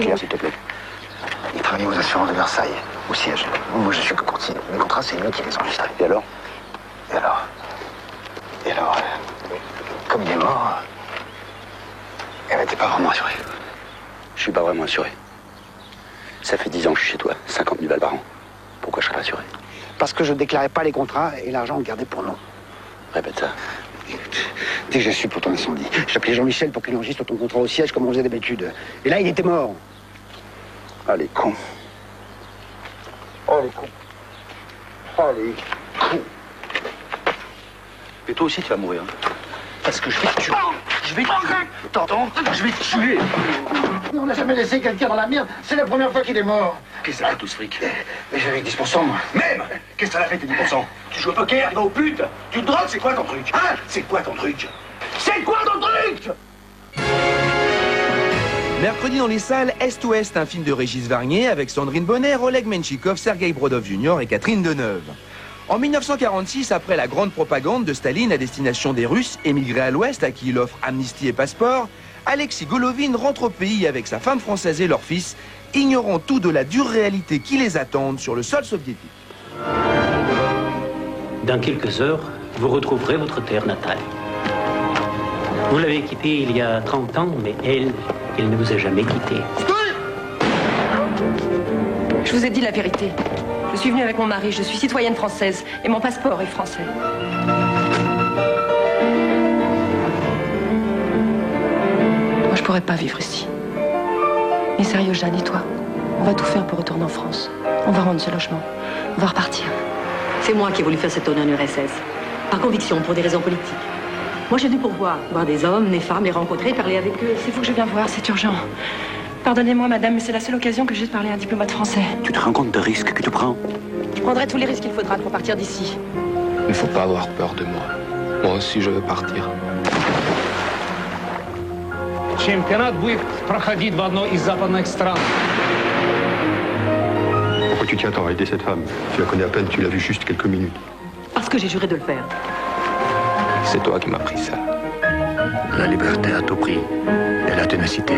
clair, s'il te plaît. Il travaille aux assurances de Versailles, au siège. Moi, je suis que courtier. Les contrats, c'est lui qui les enregistre. Et alors? Comme il est mort, elle n'était pas vraiment assurée. Je suis pas vraiment assuré. Ça fait 10 ans que je suis chez toi, 50 000 balles par an. Pourquoi je serais assuré? Parce que je déclarais pas les contrats et l'argent on le gardait pour nous. Répète ça. Dès que j'ai su pour ton incendie, j'appelais Jean-Michel pour qu'il enregistre ton contrat au siège comme on faisait d'habitude. Et là, il était mort. Ah, les cons. Oh, les cons. Oh, les cons. Et toi aussi, tu vas mourir. Parce que je vais te tuer. Je vais te tuer. T'entends? Je vais te tuer. On n'a jamais laissé quelqu'un dans la merde. C'est la première fois qu'il est mort. Qu'est-ce que ça fait tout ce fric? Mais j'avais 10%, moi. Même? Qu'est-ce que ça a fait tes 10%? Tu joues au poker, tu vas aux putes? Tu te drogues, c'est quoi ton truc? Hein? C'est quoi ton truc? C'est quoi ton truc? Mercredi dans les salles, Est-Ouest, un film de Régis Varnier avec Sandrine Bonner, Oleg Menchikov, Sergueï Brodov Jr. et Catherine Deneuve. En 1946, après la grande propagande de Staline à destination des Russes émigrés à l'Ouest à qui il offre amnistie et passeport, Alexis Golovin rentre au pays avec sa femme française et leur fils, ignorant tout de la dure réalité qui les attend sur le sol soviétique. Dans quelques heures, vous retrouverez votre terre natale. Vous l'avez quittée il y a 30 ans, mais elle ne vous a jamais quitté. Je vous ai dit la vérité. Je suis venue avec mon mari, je suis citoyenne française et mon passeport est français. Moi, je pourrais pas vivre ici. Mais sérieux, Jeanne, et toi? On va tout faire pour retourner en France. On va rendre ce logement. On va repartir. C'est moi qui ai voulu faire cette tournée en URSS. Par conviction, pour des raisons politiques. Moi, j'ai dû pour voir des hommes, des femmes, les rencontrer, parler avec eux. C'est vous que je viens voir, c'est urgent. Pardonnez-moi, madame, mais c'est la seule occasion que j'ai de parler à un diplomate français. Tu te rends compte de risques que tu prends? Je prendrai tous les risques qu'il faudra pour partir d'ici. Il ne faut pas avoir peur de moi. Moi aussi, je veux partir. Чемпионат будет проходить в одной из западных стран. Pourquoi tu tiens tant à aider cette femme? Tu la connais à peine, tu l'as vue juste quelques minutes. Parce que j'ai juré de le faire. C'est toi qui m'as pris ça. La liberté à tout prix. Et la ténacité.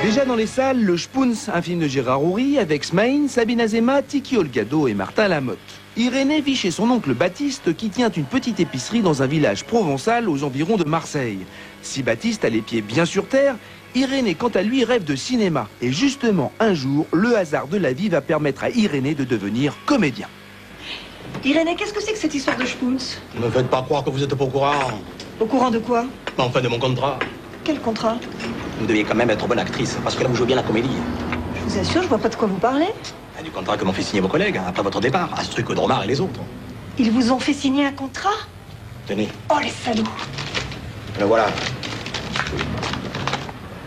Déjà dans les salles, Le Spoons, un film de Gérard Houry avec Smaïn, Sabine Azema, Tiki Olgado et Martin Lamotte. Irénée vit chez son oncle Baptiste qui tient une petite épicerie dans un village provençal aux environs de Marseille. Si Baptiste a les pieds bien sur terre, Irénée quant à lui rêve de cinéma. Et justement, un jour, le hasard de la vie va permettre à Irénée de devenir comédien. Irénée, qu'est-ce que c'est que cette histoire de Spoons? Ne me faites pas croire que vous êtes pas au courant. Au courant de quoi? Enfin, de mon contrat. Quel contrat? Vous deviez quand même être bonne actrice, parce que là, vous jouez bien la comédie. Je vous assure, je vois pas de quoi vous parlez. Du contrat que m'ont fait signer vos collègues, après votre départ, Astruc, Dromard et les autres. Ils vous ont fait signer un contrat? Tenez. Oh, les salauds! Le voilà.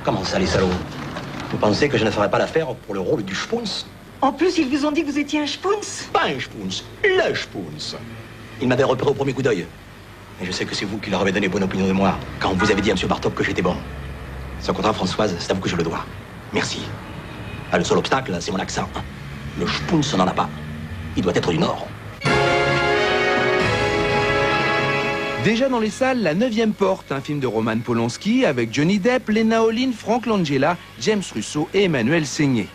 Comment ça, les salauds? Vous pensez que je ne ferais pas l'affaire pour le rôle du Spoons? En plus, ils vous ont dit que vous étiez un Spoons? Pas un Spoons, le Spoons. Ils m'avaient repéré au premier coup d'œil. Et je sais que c'est vous qui leur avez donné bonne opinion de moi, quand vous avez dit à M. Bartok que j'étais bon. Ce contrat, Françoise, c'est à vous que je le dois. Merci. Ah, le seul obstacle, c'est mon accent. Le Spoons n'en a pas. Il doit être du Nord. Déjà dans les salles, La 9e porte, un film de Roman Polanski avec Johnny Depp, Lena Olin, Frank Langella, James Russo et Emmanuel Seigné.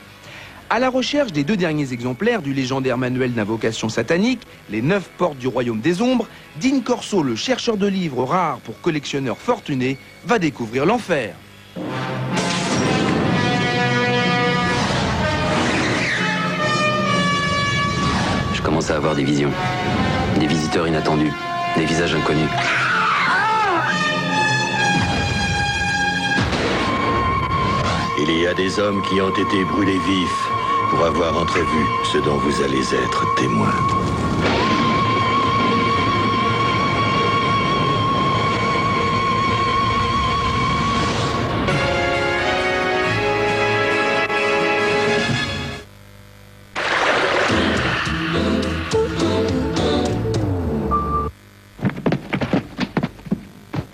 À la recherche des 2 derniers exemplaires du légendaire manuel d'invocation satanique, Les 9 portes du royaume des ombres, Dean Corso, le chercheur de livres rares pour collectionneurs fortunés, va découvrir l'enfer. Je commence à avoir des visions. Des visiteurs inattendus. Des visages inconnus. Il y a des hommes qui ont été brûlés vifs pour avoir entrevu ce dont vous allez être témoins.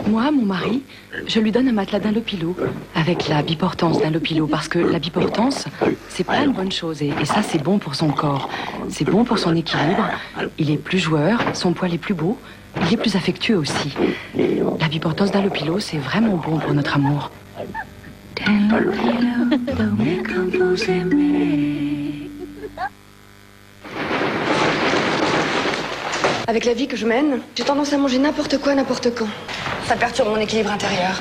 Moi, mon mari, je lui donne un matelas d'un Lopilo avec la biportance d'un Lopilo parce que la biportance, c'est pas une bonne chose et ça, c'est bon pour son corps. C'est bon pour son équilibre. Il est plus joueur, son poil est plus beau, il est plus affectueux aussi. La biportance d'un Lopilo, c'est vraiment bon pour notre amour. Avec la vie que je mène, j'ai tendance à manger n'importe quoi, n'importe quand. Ça perturbe mon équilibre intérieur.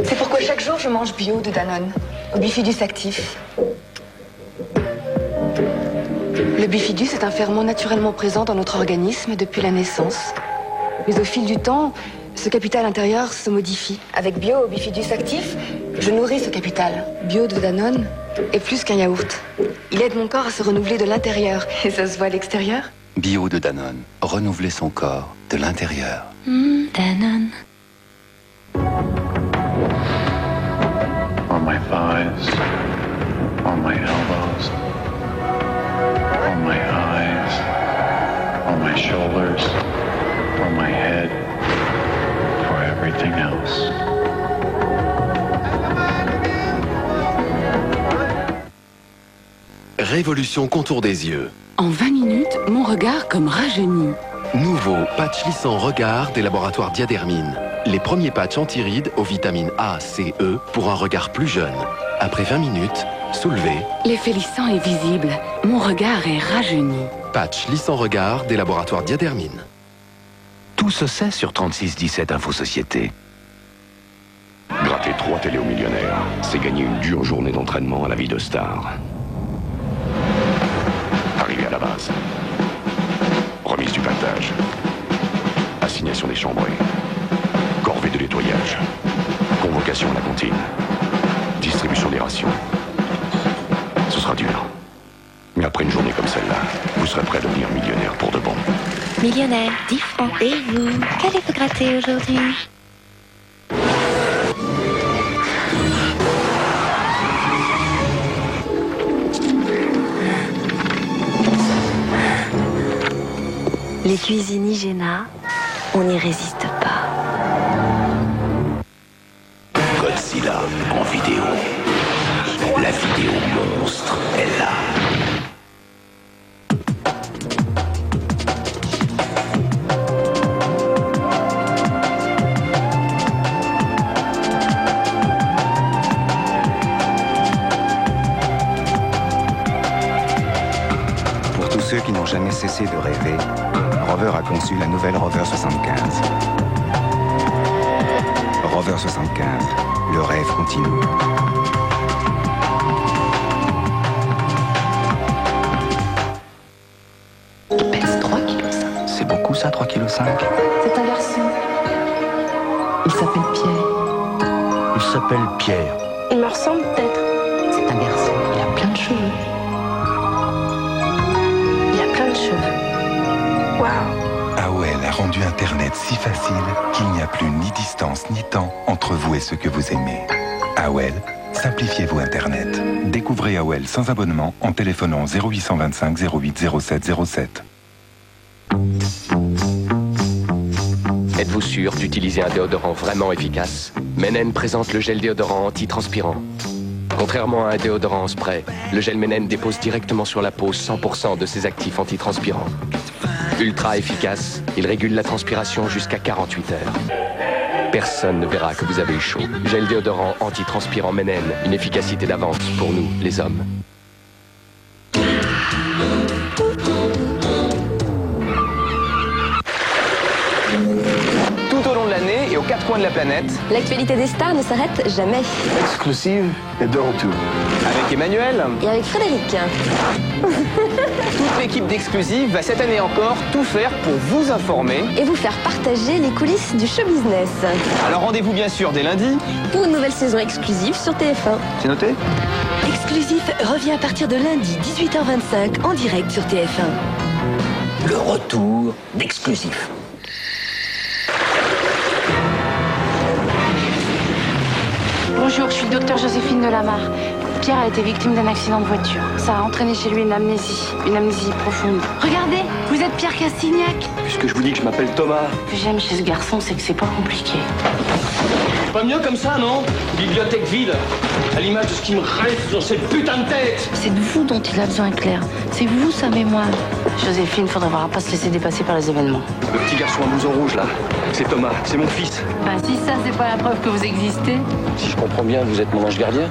C'est pourquoi chaque jour je mange bio de Danone, au bifidus actif. Le bifidus est un ferment naturellement présent dans notre organisme depuis la naissance. Mais au fil du temps, ce capital intérieur se modifie. Avec bio au bifidus actif, je nourris ce capital. Bio de Danone est plus qu'un yaourt. Il aide mon corps à se renouveler de l'intérieur. Et ça se voit à l'extérieur. Bio de Danone. Renouveler son corps de l'intérieur. Danone. On my thighs, on my elbows, on my eyes, on my shoulders, on my head, for everything else. Révolution contour des yeux. En 20 minutes, mon regard comme rajeuni. Nouveau patch lissant regard des laboratoires Diadermine. Les premiers patchs anti-rides aux vitamines A, C, E pour un regard plus jeune. Après 20 minutes, soulevez. L'effet lissant est visible. Mon regard est rajeuni. Patch lissant regard des laboratoires Diadermine. Tout se sait sur 3617 Info Société. Gratter 3 télés aux millionnaires, c'est gagner une dure journée d'entraînement à la vie de star. Arrivé à la base. Remise du pactage. Assignation des chambrées. Corvée de nettoyage. Convocation à la cantine. Distribution des rations. Ce sera dur. Mais après une journée comme celle-là, vous serez prêt à devenir millionnaire pour de bon. Millionnaire, 10 francs. Et vous, qu'allez-vous gratter aujourd'hui? Les cuisines Igéna, on n'y résiste pas. Godzilla en vidéo. La vidéo monstre est là. Pour tous ceux qui n'ont jamais cessé de rêver, Rover a conçu la nouvelle Rover 75. Rover 75, le rêve continue. Il pèse 3,5 kg. C'est beaucoup ça, 3,5 kg? C'est un garçon. Il s'appelle Pierre. Il s'appelle Pierre. Il me ressemble peut-être. C'est un garçon. Il a plein de cheveux. Il a plein de cheveux. Waouh. AOL a rendu Internet si facile qu'il n'y a plus ni distance ni temps entre vous et ceux que vous aimez. AOL, simplifiez-vous Internet. Découvrez AOL sans abonnement en téléphonant 0825 08 07 07. Êtes-vous sûr d'utiliser un déodorant vraiment efficace? Menen présente le gel déodorant anti-transpirant. Contrairement à un déodorant en spray, le gel Menen dépose directement sur la peau 100% de ses actifs antitranspirants. Ultra efficace, il régule la transpiration jusqu'à 48 heures. Personne ne verra que vous avez eu chaud. Gel déodorant anti-transpirant Menen, une efficacité d'avance pour nous, les hommes. Tout au long de l'année et aux quatre coins de la planète, L'actualité des stars ne s'arrête jamais. Exclusive est de retour. Avec Emmanuel Et avec Frédéric. Toute l'équipe d'Exclusive va cette année encore tout faire pour vous informer Et vous faire partager les coulisses du show business. Alors rendez-vous bien sûr dès lundi Pour une nouvelle saison exclusive sur TF1. C'est noté? Exclusif revient à partir de lundi 18h25 en direct sur TF1. Le retour d'Exclusif. Bonjour, je suis le docteur Joséphine Delamarre. Pierre a été victime d'un accident de voiture. ça a entraîné chez lui une amnésie profonde. Regardez, vous êtes Pierre Castignac. Puisque je vous dis que je m'appelle Thomas. Ce que j'aime chez ce garçon, c'est que c'est pas compliqué. C'est pas mieux comme ça, non? Bibliothèque vide, à l'image de ce qui me reste dans cette putain de tête. C'est de vous dont il a besoin, Claire. C'est vous, sa mémoire. Joséphine, faudrait voir à pas se laisser dépasser par les événements. Le petit garçon à blouson rouge, là, c'est Thomas, c'est mon fils. Ben, si ça, c'est pas la preuve que vous existez. Si je comprends bien, vous êtes mon ange gardien?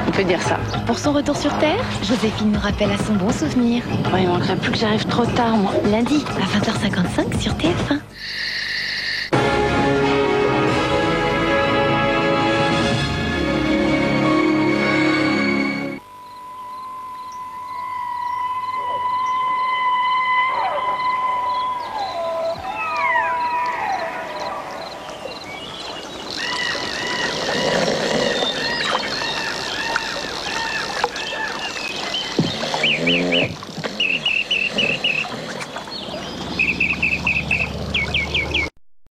On peut dire ça. Pour son retour sur Terre, Joséphine nous rappelle à son bon souvenir. Il manquerait plus que j'arrive trop tard, moi. Lundi à 20h55 sur TF1.